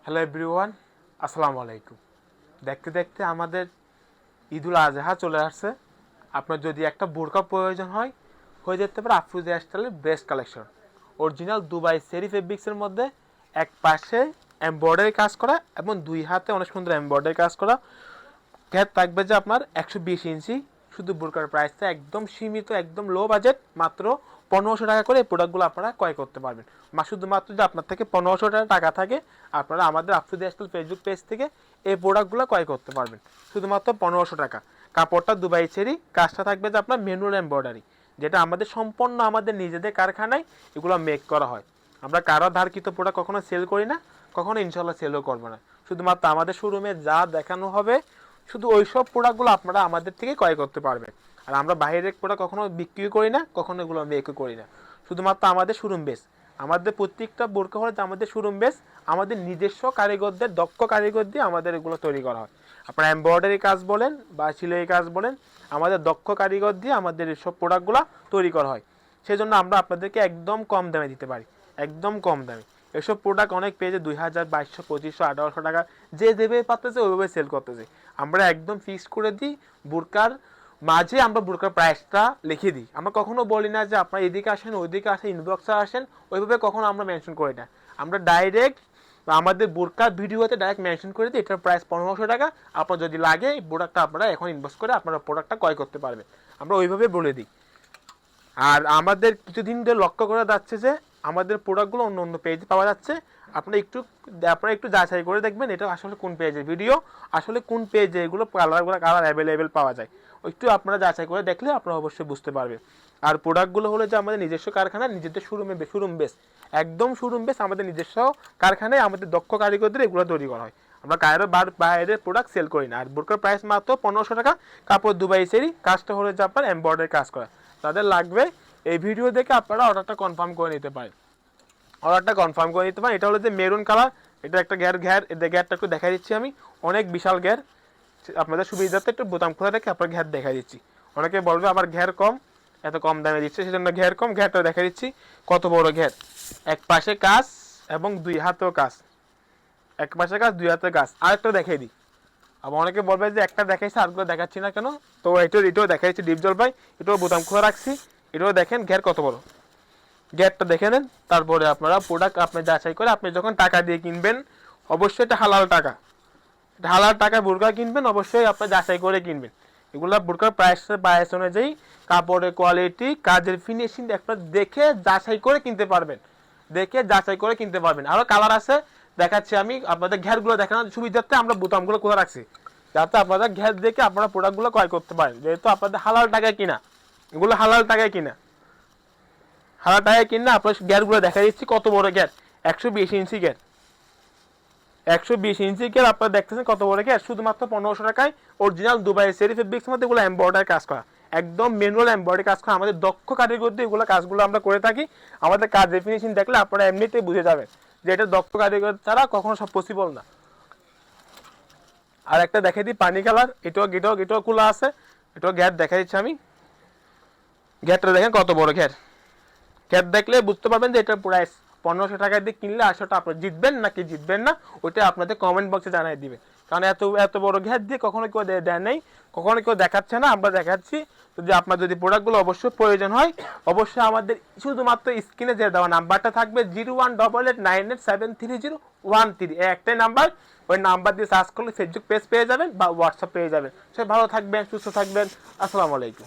Hello everyone, আসসালামু আলাইকুম। দেখতে দেখতে আমাদের ঈদুল আজহা চলে আসছে। আপনার যদি একটা বোরকা প্রয়োজন হয়, হয়ে যেতে পারে আফরোজা স্টাইলের বেস্ট কালেকশন। অরিজিনাল দুবাই সেরি ফেব্রিক্সের মধ্যে এক পাশে এমব্রয়ডারি কাজ করা এবং দুই হাতে অনেক সুন্দর এমব্রয়ডারি কাজ করা। ঘের থাকবে যে আপনার 120 ইঞ্চি। শুধু বোরকার প্রাইসটা একদম সীমিত, একদম লো বাজেট, মাত্র 1500 টাকা করে এই প্রোডাক্টগুলো আপনারা ক্রয় করতে পারবেন। শুধুমাত্র যে আপনার থেকে 1500 টাকা থাকে, আপনারা আমাদের আফরোজা স্টাইল ফেসবুক পেজ থেকে এই প্রোডাক্টগুলো ক্রয় করতে পারবেন শুধুমাত্র 1500 টাকা। কাপড়টা দুবাই চেরি, কাজটা থাকবে যে আপনার ম্যানুয়াল এমব্রয়ডারি, যেটা আমাদের সম্পূর্ণ আমাদের নিজেদের কারখানায় এগুলো মেক করা হয়। আমরা কারো ধারকৃত প্রোডাক্ট কখনো সেল করি না, কখনো ইনশাল্লাহ সেলও করবো না। শুধুমাত্র আমাদের শোরুমে যা দেখানো হবে শুধু ওই সব প্রোডাক্টগুলো আপনারা আমাদের থেকে ক্রয় করতে পারবেন। আর আমরা বাইরের প্রোডাক্ট কখনো বিক্রি করি না, কখনো এগুলো মেকও করি না। শুধুমাত্র আমাদের শোরুম বেস, আমাদের প্রত্যেকটা বোরকা হলে আমাদের শোরুম বেস, আমাদের নিজস্ব কারিগরদের, দক্ষ কারিগর দিয়ে আমাদের এগুলো তৈরি করা হয়। আপনারা এমব্রয়ডারি কাজ বলেন বা সেলাই কাজ বলেন, আমাদের দক্ষ কারিগর দিয়ে আমাদের এইসব প্রোডাক্টগুলো তৈরি করা হয়। সেই জন্য আমরা আপনাদেরকে একদম কম দামে দিতে পারি, একদম কম দামে। এসব প্রোডাক্ট অনেক পেয়েছে 2000, 2200, 2500, 1800 টাকা, যে যেভাবে পারতেছে ওইভাবে সেল করতেছে। আমরা একদম ফিক্সড করে দিই বোরকার মাঝে, আমরা বোরকার প্রাইসটা লিখে দিই। আমরা কখনো বলি না যে আপনারা এদিকে আসেন, ওইদিকে আসেন, ইনবক্সে আসেন, ওইভাবে কখনো আমরা মেনশন করি না। আমরা ডাইরেক্ট আমাদের বোরকার ভিডিওতে ডাইরেক্ট মেনশন করে দিই এটার প্রাইস 1500 টাকা। আপনার যদি লাগে এই প্রোডাক্টটা আপনারা এখন ইনবক্স করে আপনারা প্রোডাক্টটা ক্রয় করতে পারবেন, আমরা ওইভাবে বলে দিই। আর আমাদের কিছুদিন ধরে লক্ষ্য করা যাচ্ছে যে আমাদের প্রোডাক্টগুলো অন্য অন্য পেজে পাওয়া যাচ্ছে। আপনারা একটু যাচাই করে দেখবেন এটা আসলে কোন পেজের ভিডিও, আসলে কোন পেজে এগুলো কালার অ্যাভেলেবেল পাওয়া যায়। একটু আপনারা যাচাই করে দেখলে আপনারা অবশ্যই বুঝতে পারবেন। আর প্রোডাক্টগুলো হলো যে আমাদের নিজস্ব কারখানা, নিজেদের শোরুম বেস, একদম শোরুম বেস, আমাদের নিজস্ব কারখানায় আমাদের দক্ষ কারিগরদের এগুলো তৈরি করা হয়। আমরা কারো বাইরের প্রোডাক্ট সেল করি না। আর বোরকার প্রাইস মাত্র 1500 টাকা। কাপড় দুবাই সেরি, কাজটা হলো যে আপনার এমব্রয়ডারি কাজ করা। তাদের লাগবে এই ভিডিও দেখে আপনারা অর্ডারটা কনফার্ম করে নিতে পারেন। এটা হলো যে মেরুন কালার, এটা একটা গ্যারটা একটু দেখা দিচ্ছি আমি। অনেক বিশাল গ্যার, আপনাদের সুবিধাতে একটু বোতাম খোলা রেখে আপনার ঘের দেখা দিচ্ছি। অনেকে বলবে আবার ঘের কম, এত কম দামে দিচ্ছে, সেজন্য ঘের কম। ঘেরটা দেখা দিচ্ছি কত বড় ঘের, এক পাশে কাজ এবং দুই হাতেও কাজ, এক পাশে কাজ দুই হাতে কাজ। আরেকটা দেখাই দিই। আবার অনেকে বলবে যে একটা দেখাইছে আরেকগুলো দেখাচ্ছি না কেন, তো এটাও দেখাইছি ডিপ জল ভাই, এটাও বোতাম খোলা রাখছি। এটাও দেখেন ঘের কত বড়, গ্যাটটা দেখে নেন। তারপরে আপনারা প্রোডাক্ট আপনি যাচাই করে আপনি যখন টাকা দিয়ে কিনবেন, অবশ্যই এটা হালাল টাকা, হালাল টাকা বোরকা কিনবেন, অবশ্যই আপনি যাচাই করে কিনবেন। এগুলো বোরকার প্রাইস অনুযায়ী কাপড়ের কোয়ালিটি, কাজের ফিনিশিং একটা দেখে যাচাই করে কিনতে পারবেন, আরও কালার আছে দেখাচ্ছি আমি আপনাদের। ঘেরগুলো দেখানোর সুবিধার্থে আমরা বোতামগুলো কোথায় রাখছি, যাতে আপনারা ঘের দেখে আপনারা প্রোডাক্টগুলো ক্রয় করতে পারেন। যেহেতু আপনাদের হালাল টাকায় কিনা, এগুলো হালাল টাকায় কিনা, আপনার গ্যারগুলো দেখা দিচ্ছি কত বড় গ্যার, 120 ইঞ্চি গ্যার, 120 ইঞ্চি গ্যার আপনারা দেখতেছেন কত বড় গ্যার। শুধুমাত্র 1500 টাকায় অরিজিনাল দুবাই সেরি ফেব্রিক্স মধ্যে এগুলো এমব্রয়ডারি কাজ করা, একদম ম্যানুয়াল এমব্রয়ডারি কাজ করা। আমাদের দক্ষ কারিগর দিয়ে এগুলো কাজগুলো আমরা করে থাকি। আমাদের কাজ ডেফিনিশন দেখলে আপনারা এমনিতেই বুঝে যাবেন যে এটা দক্ষ কারিগর ছাড়া কখনো সব পসিবল না। আর একটা দেখে দিই পানি কালার, এটাও খোলা আছে, এটাও গ্যার দেখা দিচ্ছি আমি। গ্যারটা দেখেন কত বড় গ্যার, গ্যার দেখলে বুঝতে পারবেন যে এটার প্রাইস 1500 টাকা দিয়ে কিনলে আসলে আপনারা জিতবেন নাকি জিতবেন না, ওইটা আপনাদের কমেন্ট বক্সে জানাই দিবেন। কারণ এত বড় ঘের দিয়ে কখনো কেউ দেয় নেই, কখনো কেউ দেখাচ্ছে না, আমরা দেখাচ্ছি। যদি আপনার যদি প্রোডাক্টগুলো অবশ্যই প্রয়োজন হয়, অবশ্যই আমাদের শুধুমাত্র স্ক্রিনে যে দেওয়া নাম্বারটা থাকবে 0188987301 একটাই নাম্বার, ওই নাম্বার দিয়ে সার্চ করলে ফেসবুক পেজ পেয়ে যাবেন বা হোয়াটসঅ্যাপ পেয়ে যাবেন। সে ভালো থাকবেন, সুস্থ থাকবেন, আসসালামু আলাইকুম।